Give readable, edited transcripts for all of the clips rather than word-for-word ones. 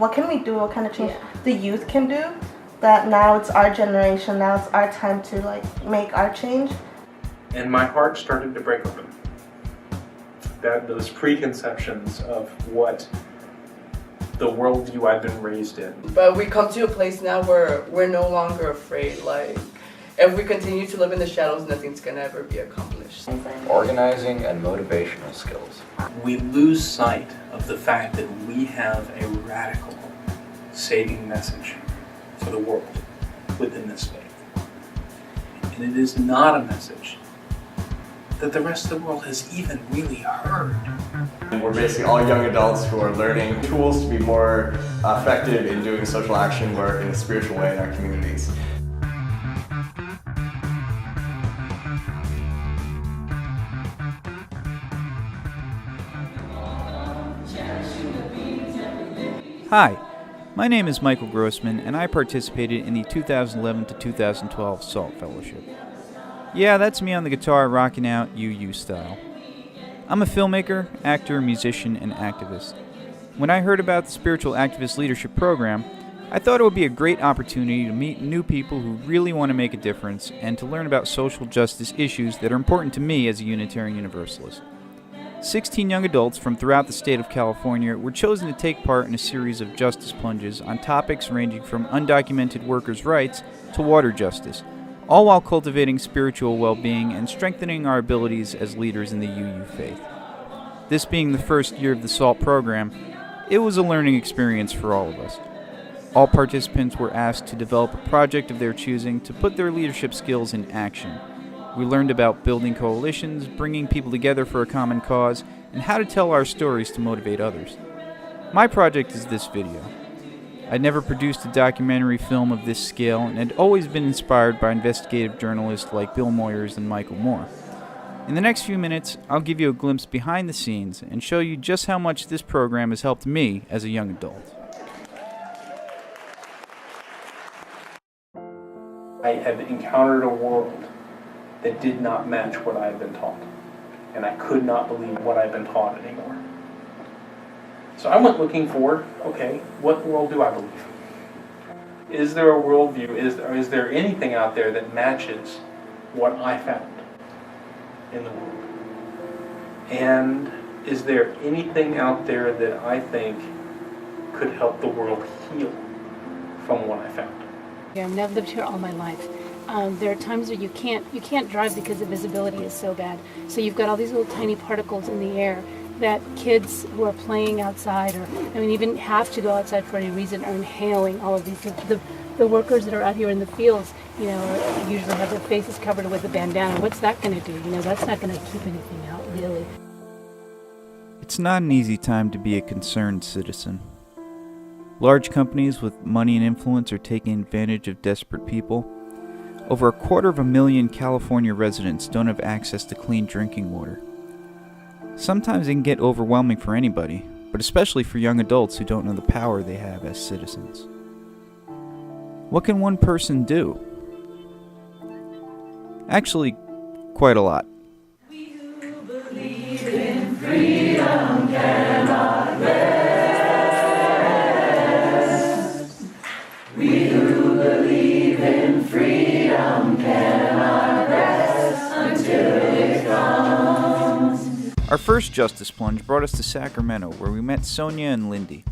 What can we do? What kind of change the youth can do? That now it's our generation, now it's our time to like make our change. And my heart started to break open. Those preconceptions of what the worldview I've been raised in. But we come to a place now where we're no longer afraid. Like, if we continue to live in the shadows, nothing's gonna ever be accomplished. Organizing and motivational skills. We lose sight of the fact that we have a radical saving message for the world within this faith. And it is not a message that the rest of the world has even really heard. We're basically all young adults who are learning tools to be more effective in doing social action work in a spiritual way in our communities. Hi, my name is Michael Grohsman, and I participated in the 2011 to 2012 SALT Fellowship. Yeah, that's me on the guitar rocking out UU style. I'm a filmmaker, actor, musician, and activist. When I heard about the Spiritual Activist Leadership Program, I thought it would be a great opportunity to meet new people who really want to make a difference and to learn about social justice issues that are important to me as a Unitarian Universalist. 16 young adults from throughout the state of California were chosen to take part in a series of justice plunges on topics ranging from undocumented workers' rights to water justice, all while cultivating spiritual well-being and strengthening our abilities as leaders in the UU faith. This being the first year of the SALT program, it was a learning experience for all of us. All participants were asked to develop a project of their choosing to put their leadership skills in action. We learned about building coalitions, bringing people together for a common cause, and how to tell our stories to motivate others. My project is this video. I'd never produced a documentary film of this scale and had always been inspired by investigative journalists like Bill Moyers and Michael Moore. In the next few minutes, I'll give you a glimpse behind the scenes and show you just how much this program has helped me as a young adult. I had encountered a world that did not match what I had been taught. And I could not believe what I'd been taught anymore. So I went looking for, okay, what world do I believe? Is there a worldview? Is there anything out there that matches what I found in the world? And is there anything out there that I think could help the world heal from what I found? Yeah, I've lived here all my life. There are times where you can't drive because the visibility is so bad. So you've got all these little tiny particles in the air that kids who are playing outside, or even have to go outside for any reason, are inhaling all of these. The workers that are out here in the fields, usually have their faces covered with a bandana. What's that going to do? That's not going to keep anything out, really. It's not an easy time to be a concerned citizen. Large companies with money and influence are taking advantage of desperate people. Over 250,000 California residents don't have access to clean drinking water. Sometimes it can get overwhelming for anybody, but especially for young adults who don't know the power they have as citizens. What can one person do? Actually, quite a lot. We who believe in freedom cannot rest. We who believe in freedom cannot rest until it comes. Our first justice plunge brought us to Sacramento, where we met Sonia and Lindy.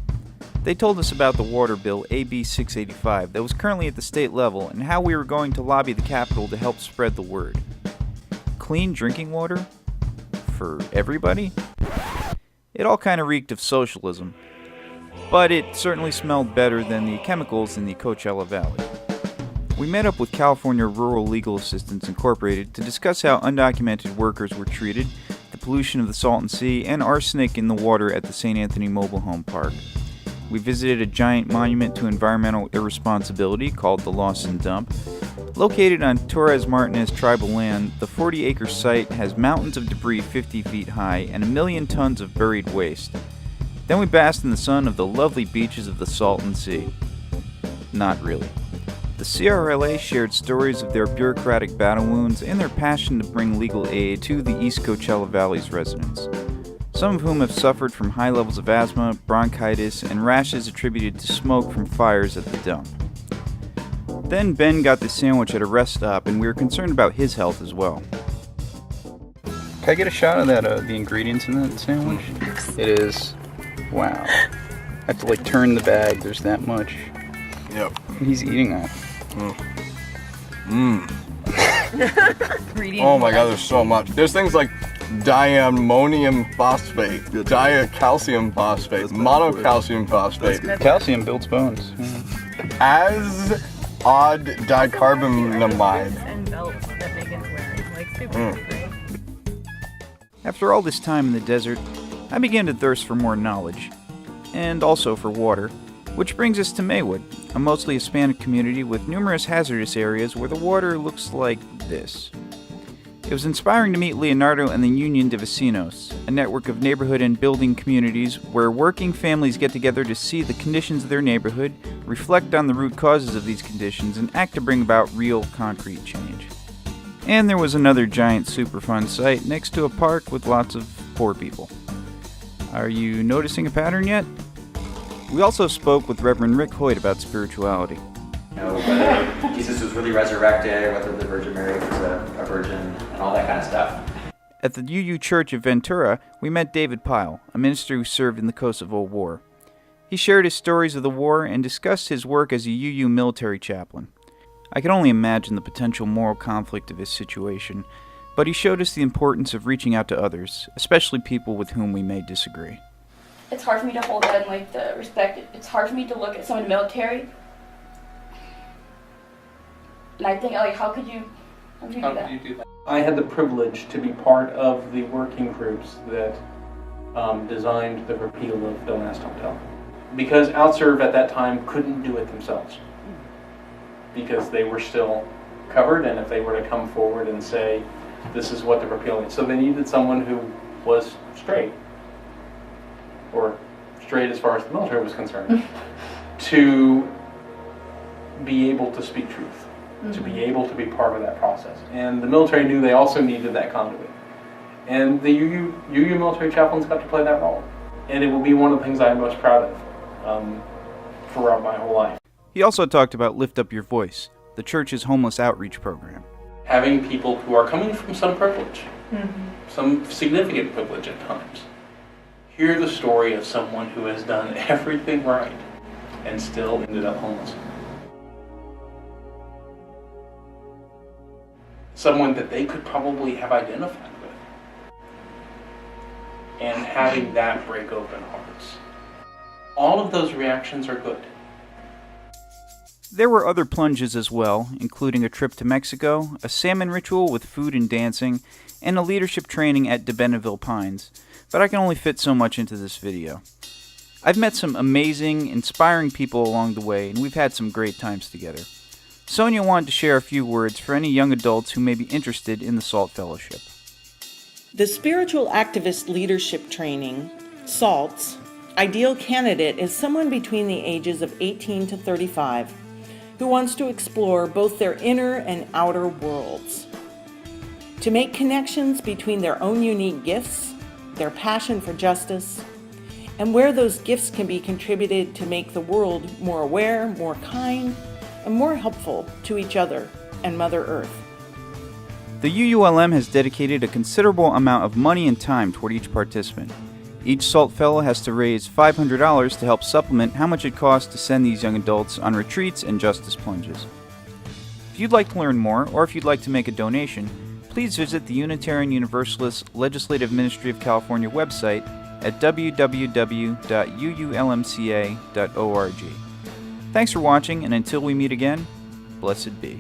They told us about the water bill AB 685 that was currently at the state level and how we were going to lobby the Capitol to help spread the word. Clean drinking water? For everybody? It all kind of reeked of socialism, but it certainly smelled better than the chemicals in the Coachella Valley. We met up with California Rural Legal Assistance Incorporated to discuss how undocumented workers were treated, the pollution of the Salton Sea, and arsenic in the water at the St. Anthony Mobile Home Park. We visited a giant monument to environmental irresponsibility called the Lawson Dump. Located on Torres Martinez tribal land, the 40-acre site has mountains of debris 50 feet high and 1 million tons of buried waste. Then we basked in the sun of the lovely beaches of the Salton Sea. Not really. The CRLA shared stories of their bureaucratic battle wounds and their passion to bring legal aid to the East Coachella Valley's residents. some of whom have suffered from high levels of asthma, bronchitis, and rashes attributed to smoke from fires at the dump. Then Ben got the sandwich at a rest stop, and we were concerned about his health as well. Can I get a shot of that, the ingredients in that sandwich? It is, wow. I have to like turn the bag, there's that much. Yep. And he's eating that. Oh my god, there's so much. There's things like diammonium phosphate, diacalcium phosphate, monocalcium phosphate, Calcium builds bones. as odd dicarbonamide. And belts that Megan's wearing, like super great. After all this time in the desert, I began to thirst for more knowledge, and also for water, which brings us to Maywood, a mostly Hispanic community with numerous hazardous areas where the water looks like this. It was inspiring to meet Leonardo and the Union de Vecinos, a network of neighborhood and building communities where working families get together to see the conditions of their neighborhood, reflect on the root causes of these conditions, and act to bring about real concrete change. And there was another giant Superfund site next to a park with lots of poor people. Are you noticing a pattern yet? We also spoke with Reverend Rick Hoyt about spirituality. Whether Jesus was really resurrected, whether the Virgin Mary was a virgin, and all that kind of stuff. At the UU Church of Ventura, we met David Pyle, a minister who served in the Kosovo War. He shared his stories of the war and discussed his work as a UU military chaplain. I can only imagine the potential moral conflict of his situation, but he showed us the importance of reaching out to others, especially people with whom we may disagree. It's hard for me to hold that in like the respect. It's hard for me to look at someone in the military, and I think like, how could you do that? I had the privilege to be part of the working groups that designed the repeal of Don't Ask, Don't Tell. Because OutServe at that time couldn't do it themselves. Because they were still covered, and if they were to come forward and say, this is what the repeal is. So they needed someone who was straight, or straight as far as the military was concerned, to be able to speak truth. To be able to be part of that process. And the military knew they also needed that conduit. And the UU military chaplains got to play that role. And it will be one of the things I'm most proud of throughout my whole life. He also talked about Lift Up Your Voice, the church's homeless outreach program. Having people who are coming from some privilege, some significant privilege at times, hear the story of someone who has done everything right and still ended up homeless. Someone that they could probably have identified with. And having that break open hearts. All of those reactions are good. There were other plunges as well, including a trip to Mexico, a salmon ritual with food and dancing, and a leadership training at De Benneville Pines, but I can only fit so much into this video. I've met some amazing, inspiring people along the way, and we've had some great times together. Sonia wanted to share a few words for any young adults who may be interested in the SALT Fellowship. The Spiritual Activist Leadership Training, SALT's, ideal candidate is someone between the ages of 18 to 35 who wants to explore both their inner and outer worlds. To make connections between their own unique gifts, their passion for justice, and where those gifts can be contributed to make the world more aware, more kind, and more helpful to each other and Mother Earth. The UULM has dedicated a considerable amount of money and time toward each participant. Each SALT Fellow has to raise $500 to help supplement how much it costs to send these young adults on retreats and justice plunges. If you'd like to learn more, or if you'd like to make a donation, please visit the Unitarian Universalist Legislative Ministry of California website at www.uulmca.org. Thanks for watching, and until we meet again, blessed be.